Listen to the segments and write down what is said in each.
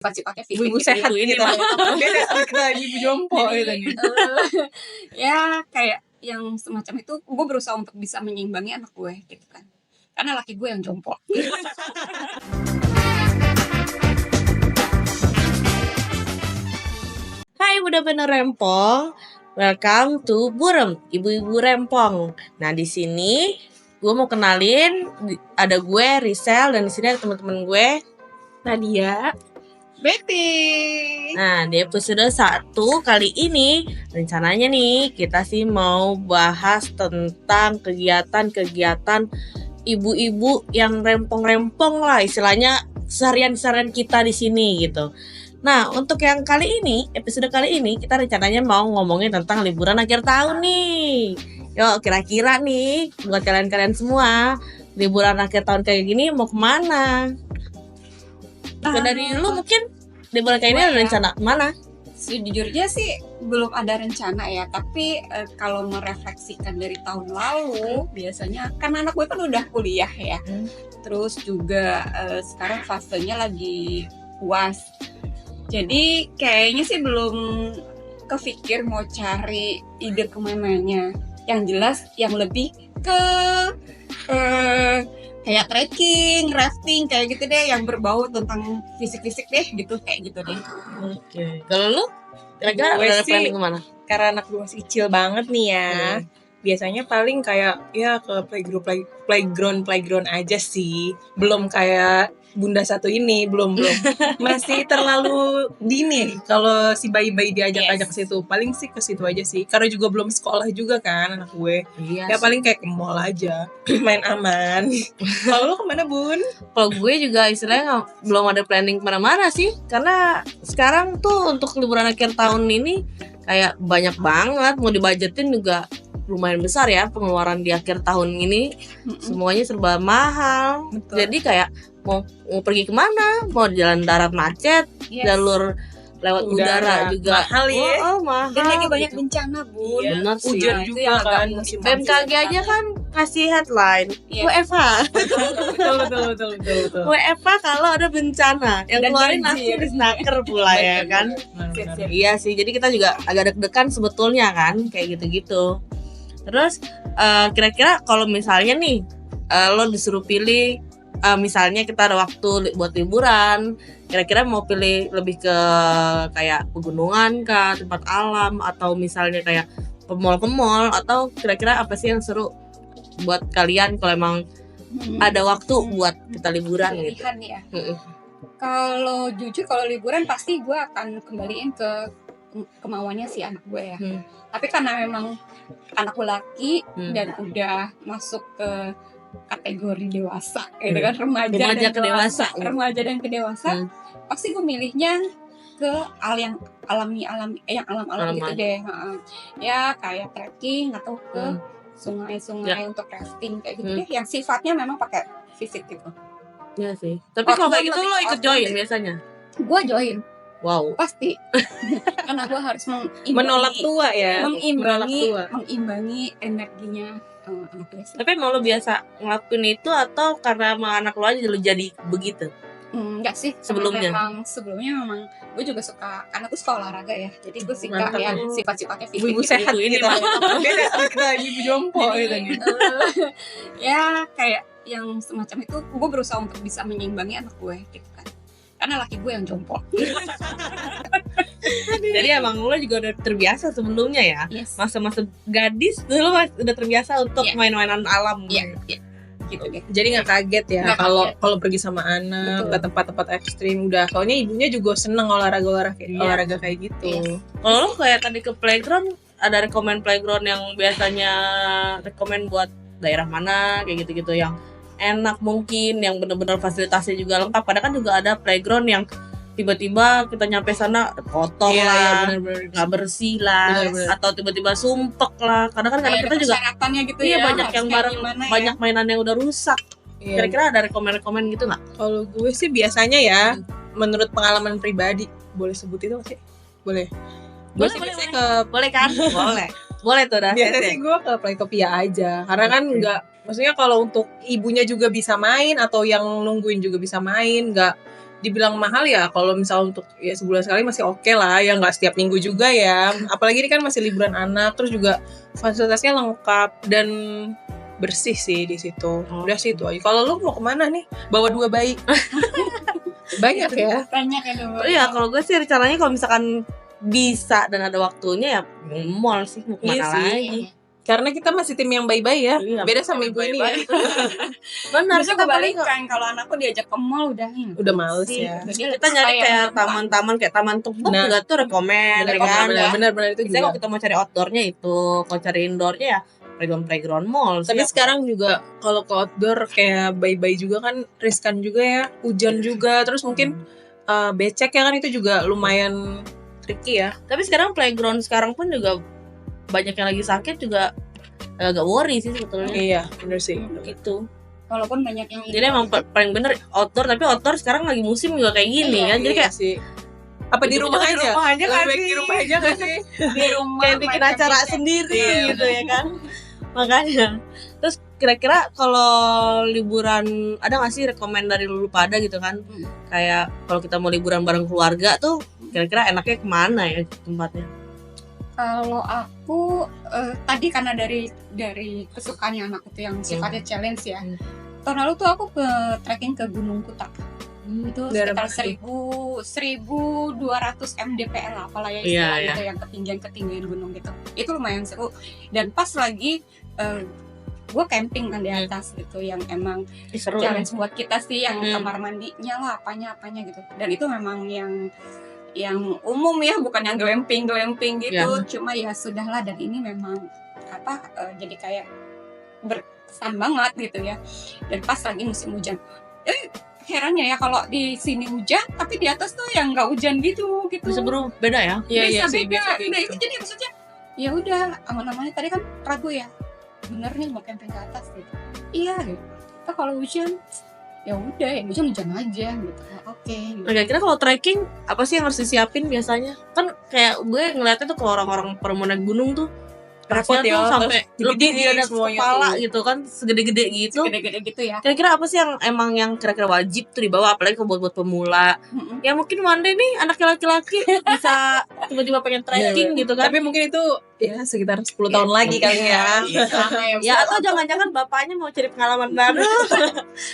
Sifat-sifatnya ibu sehat ini gitu. Beda sama kita ibu jompo gitu nih. Ya kayak yang semacam itu gue berusaha untuk bisa menyeimbangi anak gue gitu kan. Karena laki gue yang jompo. Hai bener-bener rempong, welcome to Burem, ibu-ibu rempong. Nah di sini gue mau kenalin, ada gue Risel dan di sini ada teman-teman gue Nadia, Betty. Nah di episode 1 kali ini rencananya nih kita sih mau bahas tentang kegiatan-kegiatan ibu-ibu yang rempong-rempong lah, istilahnya seharian-seharian kita di sini gitu. Nah, untuk yang kali ini, episode kali ini kita rencananya mau ngomongin tentang liburan akhir tahun nih. Yuk, kira-kira nih buat kalian-kalian semua, liburan akhir tahun kayak gini mau kemana? Dari dulu mungkin liburan kayak ini ada rencana mana? Sejujurnya sih belum ada rencana ya, tapi kalau merefleksikan dari tahun lalu biasanya kan anak gue kan udah kuliah ya. Terus juga sekarang fasenya lagi UAS. Jadi kayaknya sih belum kepikir mau cari ide kemananya. Yang jelas yang lebih ke kayak trekking, rafting kayak gitu deh, yang berbau tentang fisik-fisik deh gitu, kayak gitu deh. Oke. Kalau lu kira-kira Gue ada sih- planning kemana? karena anak gue masih kecil banget nih ya. Biasanya paling kayak ya ke playground aja sih. Belum kayak Bunda satu ini, belum. Masih terlalu dini kalau si bayi-bayi diajak-ajak ke situ. Paling sih ke situ aja sih. Karena juga belum sekolah juga kan anak gue. Iya. Ya paling kayak ke mall aja. Main aman. Kalau lu kemana, Bun? Kalau gue juga istilahnya belum ada planning kemana-mana sih, karena sekarang tuh untuk liburan akhir tahun ini kayak banyak banget, mau dibajetin juga lumayan besar ya pengeluaran di akhir tahun ini. Semuanya serba mahal. Betul. Jadi kayak mau pergi kemana, mau jalan darat macet, jalur lewat udara juga mahal ya. mahal. Dan lagi banyak bencana, Bun. Iya. Benar sih. Hujan Nah, itu juga yang agak kan musim musim BMKG aja kan kasih headline Iya. WFH. betul. WFH kalau ada bencana yang Dan keluarin banjir. langsung snaker pula ya kan. Benar. Iya sih, jadi kita juga agak deg-degan sebetulnya kan kayak gitu-gitu. Terus kira-kira kalau misalnya nih lo disuruh pilih, misalnya kita ada waktu buat liburan, kira-kira mau pilih lebih ke kayak pegunungan kah, tempat alam, atau misalnya kayak ke mall, atau kira-kira apa sih yang seru buat kalian kalau emang ada waktu buat kita liburan gitu? Pilihan ya. Kalau jujur kalau liburan pasti gue akan kembaliin ke kemauannya si anak gue ya. Tapi karena memang anak gue laki dan udah masuk ke kategori dewasa gitu kan, remaja dan ke dewasa. remaja dan ke dewasa, pasti gue milihnya ke yang alam gitu deh. Ya kayak trekking atau ke sungai-sungai untuk rafting kayak gitu deh, yang sifatnya memang pakai fisik gitu. Iya sih. Tapi kalau kayak gitu lo ikut join biasanya? Gue join Wow. pasti karena gue harus Menolak tua ya. mengimbangi energinya anak gue. Tapi mau lo biasa ngelakuin itu atau karena emang anak lo aja lo jadi begitu? Enggak sih, Sebelumnya memang gue juga suka, karena gue suka olahraga ya, jadi gue suka Mantap. yang sifat-sifatnya fisik Ibu sehat ini gitu. Beda sama kita ibu jompo gitu nih. Ya kayak yang semacam itu gue berusaha untuk bisa menyeimbangi anak gue gitu kan, karena laki gue yang jompo. Jadi emang lo juga udah terbiasa sebelumnya ya? Yes. Masa-masa gadis dulu udah terbiasa untuk Iya. main-mainan alam. Iya, gitu deh. Jadi nggak kaget ya Nggak kalau pergi sama anak Betul. ke tempat-tempat ekstrim udah. Soalnya ibunya juga seneng olahraga kayak gitu. Iya. Kalau lo kayak tadi ke playground, ada rekomend playground yang biasanya rekomend buat daerah mana kayak gitu-gitu yang enak mungkin, yang benar-benar fasilitasnya juga lengkap. Kadang kan juga ada playground yang tiba-tiba kita nyampe sana kotor Iya, lah, bener-bener. nggak bersih lah, Bener-bener. atau tiba-tiba sumpek lah. Kadang kan Kayak kita ada juga persyaratannya gitu iya ya, banyak harus yang kayak bareng, gimana ya. banyak mainan yang udah rusak. Iya. Kira-kira ada rekomend gitu nggak? Kalau gue sih biasanya ya, menurut pengalaman pribadi, boleh sebut itu nggak sih? Boleh. Gue sih biasanya ke Boleh kan? Boleh tuh dah. biasanya sih gue ke Playtopia aja. Karena kan nggak, maksudnya kalau untuk ibunya juga bisa main atau yang nungguin juga bisa main, nggak dibilang mahal ya, kalau misal untuk ya sebulan sekali masih oke lah, ya nggak setiap minggu juga ya. Apalagi ini kan masih liburan anak, terus juga fasilitasnya lengkap dan bersih sih di situ. Udah sih itu aja. Kalau lu mau kemana nih? Bawa 2 bayi. Banyak ya. Banyak ya dulu. Iya, kalau gue sih rencananya kalau misalkan bisa dan ada waktunya ya mall sih, mau kemana Iya sih. lagi. Karena kita masih tim yang bayi-bayi ya. Iya, Beda sama ibu ini ya. Benar, Bisa kita paling kebalikan kalau anakku diajak ke mall udah Udah males sih. ya. Kita nyari kayak taman-taman kayak taman tebet Nah. juga tuh rekomen ya kan. Benar itu Biasanya kalau juga. kita mau cari outdoornya itu, kalau cari indoornya ya playground mall. Tapi sekarang juga kalau ke outdoor kayak bayi-bayi juga kan riskan juga ya. Hujan juga, terus mungkin becek ya kan, itu juga lumayan tricky ya. Tapi sekarang playground sekarang pun juga banyak yang lagi sakit juga agak worry sih sebetulnya. Iya, bener sih. Gitu. walaupun banyak yang Jadi emang paling bener outdoor, tapi outdoor sekarang lagi musim juga kayak gini kan. Jadi kayak sih. Apa di rumah aja? Di rumah aja kan Lebih baik di sih. rumah aja kan sih? di rumah kayak bikin main acara camping. sendiri Iya. gitu ya kan. Makanya. Terus kira-kira kalau liburan ada nggak sih rekomend dari lu pada gitu kan? Kayak kalau kita mau liburan bareng keluarga tuh kira-kira enaknya kemana ya tempatnya? Kalau aku tadi karena dari kesukaannya anak itu yang sifatnya challenge ya. Tahun lalu tuh aku ke trekking ke Gunung Kuta. Itu Daerah sekitar mana? 1200 mdpl lah, apalah ya Iya, istilahnya iya. itu yang ketinggian gunung gitu. Itu lumayan seru. Dan pas lagi gue camping kan di atas gitu, yang emang Seru ya. challenge buat kita sih, yang Hmm. kamar mandinya lah apanya gitu. Dan itu memang yang umum ya, bukan yang glamping gitu. Ya. Cuma ya sudahlah, dan ini memang jadi kayak berkesan banget gitu ya. Dan pas lagi musim hujan, herannya ya kalau di sini hujan tapi di atas tuh yang nggak hujan gitu. Bisa beda ya? Iya Bisa sih, beda. biasa kayak Nah, gitu. itu jadi maksudnya ya udah aman-amannya. Tadi kan ragu ya, bener nih mau camping ke atas gitu. Iya gitu. Tapi kalau hujan ya udah, ya hujan aja gitu. Oke gitu. Nah, kira-kira kalau trekking apa sih yang harus disiapin biasanya? Kan kayak gue ngeliatnya tuh kalau orang-orang pada mau naik gunung tuh Repot tasnya ya, tuh sampai terus lebih gede-gede dari semuanya kepala tuh. gitu kan, segede-gede gitu. Gede-gede gitu ya. Kira-kira apa sih yang kira-kira wajib tuh dibawa, apalagi kalau buat pemula? Mm-mm. Ya mungkin one day nih anak laki-laki bisa tiba-tiba pengen trekking gitu kan. Tapi mungkin itu ya sekitar 10 tahun lagi kali ya. Sama ya. Ya atau jangan-jangan bapaknya mau cari pengalaman baru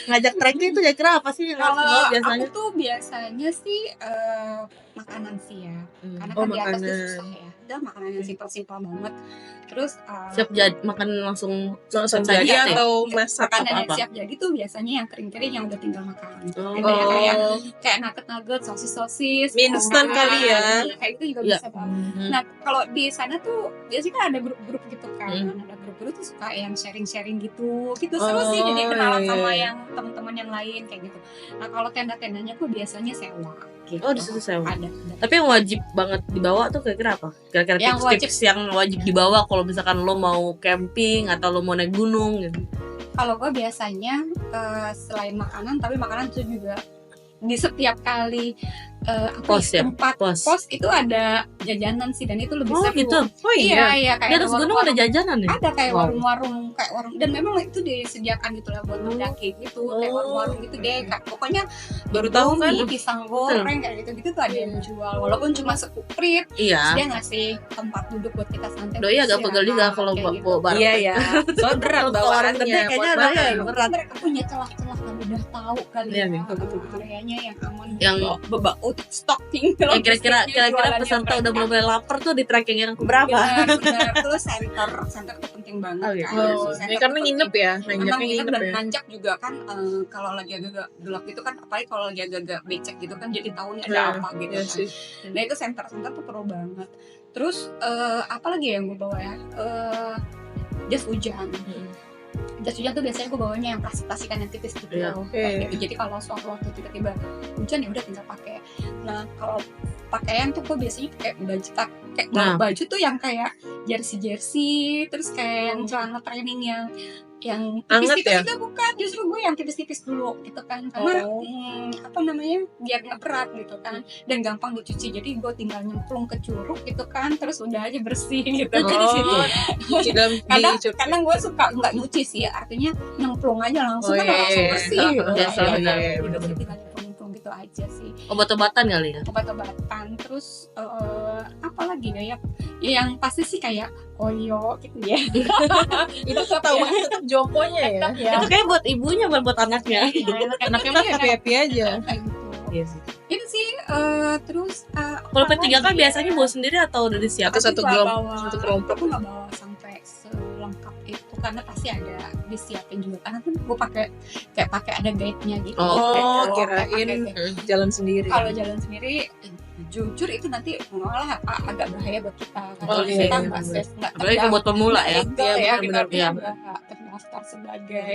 ngajak trekking itu kira-kira apa sih yang harus Kalau dibawa biasanya? aku tuh biasanya sih makanan sih ya. Karena Oh, kan di atas tuh makanan. susah ya. Udah makanan yang simpel-simpel banget. Terus Siap jadi makan langsung Langsung sajian jadi ya? atau masak makanan yang apa? siap jadi tuh biasanya yang kering-kering yang udah tinggal makan. Oh. Gitu ya, kayak nugget-nugget, sosis-sosis, Mie instan kali ya. Kayak itu juga Iya. bisa banget. Nah, kalau di sana tuh biasanya kan ada grup-grup gitu kan. Hmm. Ada grup-grup tuh suka yang sharing-sharing gitu. Seru sih, jadi Oh, kenalan iya, sama iya. yang teman-teman yang lain kayak gitu. Nah, kalau tenda-tendanya tuh biasanya sewa gitu. Oh, di situ sewa. Ada. Tapi yang wajib banget dibawa tuh kira-kira apa? Kira-kira Yang tips-tips yang wajib dibawa kalau misalkan lo mau camping atau lo mau naik gunung gitu. Kalau gue biasanya selain makanan, tapi makanan itu juga di setiap kali Pos ya? tempat Pos. pos itu ada jajanan sih, dan itu lebih Oh seru. gitu. Oh Iya, iya. kayak Di atas gunung ada warung-warung. jajanan ya? Ada kayak Wow. warung-warung, dan memang itu disediakan gitu lah buat mendaki gitu, kayak Oh. warung-warung gitu deh. Pokoknya Baru tahu kan? Indomie, pisang goreng kayak gitu tuh ada yang jual, walaupun cuma sekuprit. Iya. Dia ngasih tempat duduk buat kita santai. Doi agak istirahat, pegel juga kalau kayak gitu. bawa barang. Iya ya. Soalnya berat Kalau orang bawaannya. gede kayaknya buat ada makan. ya, berat. Mereka punya celah-celah kan, udah tahu kan Iya, ya, nih. areanya yang aman, Yang- bebaut stocking. Ya, kira-kira peserta udah mulai lapar tuh di trekking yang keberapa? Benar. Terus center itu penting banget Oh, iya. kan. Oh, Center ini karena tuh nginep penting. ya, Memang nanjaknya nginep nginep dan ya. nanjak juga kan, kalau lagi agak gelap itu kan, apalagi kalau lagi agak becek gitu kan, jadi tahu nih ada Nah, apa gitu Iya kan. sih. Nah itu center tuh perlu banget. Terus apa lagi yang gue bawa ya? Jas hujan. Jas hujan tuh biasanya gue bawanya yang plastikan yang tipis gitu. Iya, oke. Kayak gitu. Jadi kalau suatu waktu tiba-tiba hujan ya udah tinggal pakai. Nah kalau pakaian tuh gue biasanya pakai Nah. baju tuh yang kayak jersey, terus kayak yang celana training yang Anget tipis-tipis ya? juga bukan, justru gue yang tipis-tipis dulu gitu kan, karena Oh. apa namanya, biar nggak berat gitu kan, dan gampang dicuci, jadi gue tinggal nyemplung ke curug gitu kan, terus udah aja bersih gitu. Oh. Jadi situ Di dalam kadang gue suka nggak nyuci sih, artinya nyemplung aja langsung Oh, kan iya, langsung iya. bersih gitu. Biasa, Ya, benar. ya, udah tinggal nyemplung gitu. itu aja sih. Obat-obatan kali ya. Obat-obatan, terus apa lagi ya? Ya yang pasti sih kayak koyo gitu ya. Itu ketahuan tetap jomponya ya. Ya. Itu kayak buat ibunya bukan buat anaknya. Anaknya mah happy aja. Kayak gitu. Iya sih. Itu sih terus Kalau P3K biasanya bawa sendiri atau udah disiapin? Satu satu kelompok. Aku nggak bawa sampai selengkap itu karena pasti ada disiapin juga. Karena kan gue pakai ada guide-nya gitu. Oh, Pakai kirain guide. jalan sendiri. Kalau jalan sendiri jujur itu nanti malah agak bahaya buat kita. Oh, Karena iya, kita iya, nggak bener. safe, nggak Apalagi buat pemula ya. legal Iya, ya, benar-benar, kita iya. nggak terdaftar sebagai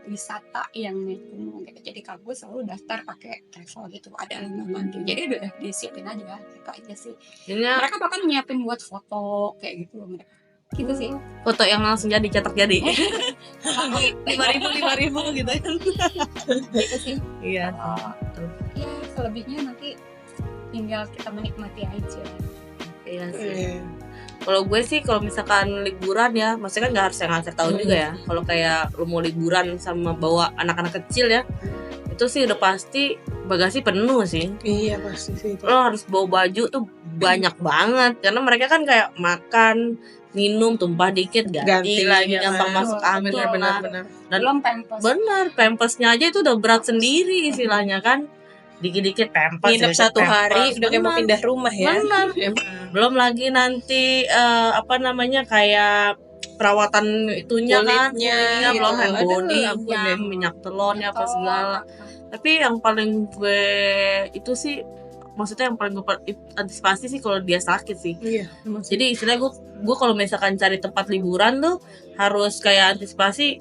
wisata yang naik gunung gitu. Jadi kalau gue selalu daftar pakai travel gitu, ada alamat gitu. Jadi udah disiapin aja, itu aja sih. Ini Mereka bahkan nyiapin buat foto kayak gitu loh mereka. Gitu sih. foto yang langsung jadi cetak jadi. 5.000 5.000 gitu kan. gitu sih. Iya. Ya selebihnya nanti tinggal kita menikmati aja. Iya sih. Kalau gue sih kalau misalkan liburan ya, maksudnya kan nggak harus yang akhir tahun juga ya. Kalau kayak lu mau liburan sama bawa anak-anak kecil ya, itu sih udah pasti bagasi penuh sih. Iya pasti sih itu. Lo harus bawa baju tuh banyak banget karena mereka kan kayak makan, minum tumpah dikit ganti lagi, ya gampang kan? masuk angin Benar. Dan Belum pampers. bener, pampasnya aja itu udah berat sendiri istilahnya kan. Dikit-dikit pampas. Nginep ya, 1 hari pampers. udah kayak mau Bener. pindah rumah ya. Bener. Belum lagi nanti kayak perawatan itunya kan, Kulitnya, belum gitu. hand Aduh, body-nya, ampun deh. minyak telurnya apa segala. Tapi yang paling gue itu sih, maksudnya yang paling gue antisipasi sih kalau dia sakit sih. Iya. Jadi istilahnya gue kalau misalkan cari tempat liburan tuh harus kayak antisipasi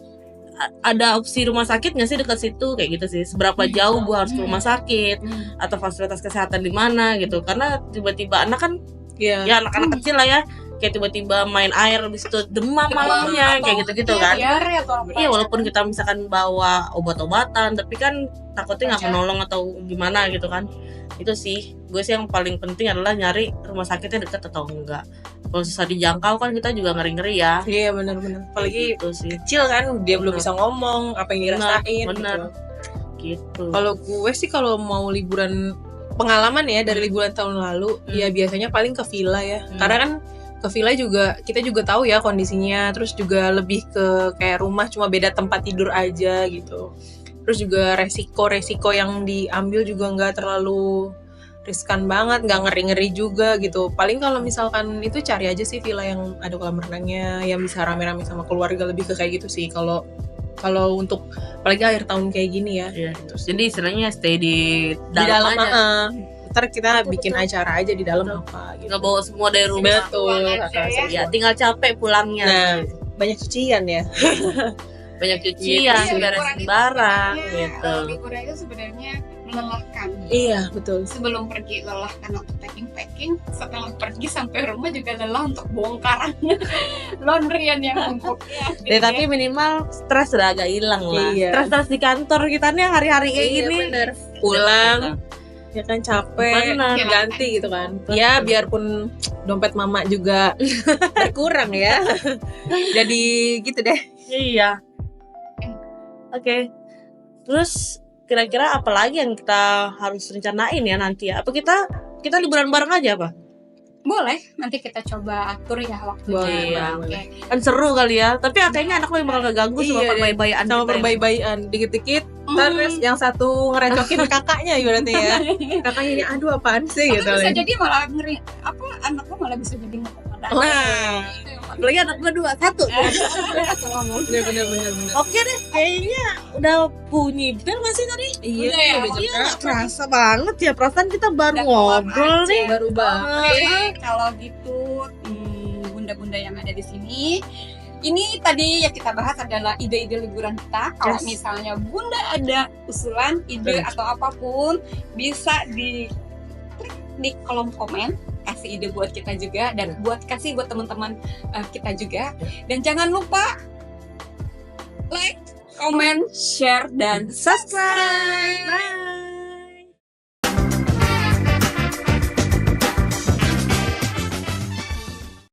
ada opsi rumah sakit nggak sih dekat situ kayak gitu sih. Seberapa jauh gue harus ke rumah sakit atau fasilitas kesehatan di mana gitu. Karena tiba-tiba anak kan Iya. ya anak-anak kecil lah ya, kayak tiba-tiba main air habis itu demam malamnya kayak gitu-gitu kan. Diare atau apa? Iya, walaupun kita misalkan bawa obat-obatan tapi kan takutnya nggak menolong atau gimana gitu kan. Itu sih gue sih yang paling penting adalah nyari rumah sakitnya dekat atau enggak. Kalau susah dijangkau kan kita juga ngeri-ngeri ya. Iya benar-benar. Apalagi Itu sih. kecil kan dia belum Bener. bisa ngomong apa yang dirasain. Bener. Gitu. Gitu. Kalau gue sih kalau mau liburan pengalaman ya dari liburan tahun lalu ya biasanya paling ke villa ya. Karena kan ke villa juga kita juga tahu ya kondisinya, terus juga lebih ke kayak rumah cuma beda tempat tidur aja gitu. Terus juga resiko yang diambil juga nggak terlalu riskan banget, nggak ngeri-ngeri juga gitu. Paling kalau misalkan itu cari aja sih villa yang ada kolam renangnya, yang bisa rame-rame sama keluarga, lebih ke kayak gitu sih. Kalau untuk apalagi akhir tahun kayak gini ya. Iya. Jadi istilahnya stay di Di dalam aja. ntar kita bikin acara aja di dalam apa gitu. Nggak bawa semua dari rumah. Betul. Ya tinggal capek pulangnya. Nah, banyak cucian ya. Banyak cucian, Iya, beresin barang gitu. Liburan itu sebenarnya melelahkan. Iya, betul. Sebelum pergi lelah karena untuk packing, setelah pergi sampai rumah juga lelah untuk bongkarannya, laundryan yang numpuknya. Tapi minimal stres udah agak hilang lah. Iya. Stres di kantor kita nih hari-hari kayak Iya, gini. bener. Pulang ya kan capek, Bener. ganti gitu kan. Ya biarpun dompet mama juga berkurang ya. Jadi gitu deh. Iya. Oke. Terus kira-kira apa lagi yang kita harus rencanain ya nanti ya? Apa kita liburan bareng aja apa? Boleh, nanti kita coba atur ya waktunya. Iya. Oke. Kan seru kali ya. Tapi kayaknya anak lo yang bakal keganggu sama Iya, perbayi-bayian Sama kita. perbayi-bayian dikit-dikit terus yang satu ngerecokin kakaknya ibaratnya ya. Kakaknya ini aduh apaan sih gitu. Atau bisa jadi malah ngeri, anak lo malah bisa jadi ngekomodan. Nah, Apalagi anak gue 2, 1. bener. Oke deh, kayaknya udah bunyi bel nggak sih tadi? Iya, Udah ya, udah jam Iya, nggak berapa? kerasa banget ya. Perasaan kita baru Udah keluar ngobrol aja. nih. Baru banget. Oke, kalau gitu bunda-bunda yang ada di sini, ini tadi yang kita bahas adalah ide-ide liburan kita. Kalau Yes. misalnya bunda ada usulan, ide Yes. atau apapun, bisa di klik di kolom komen, kasih ide buat kita juga dan kasih buat teman-teman kita juga. Dan jangan lupa like, comment, share, dan subscribe. Bye.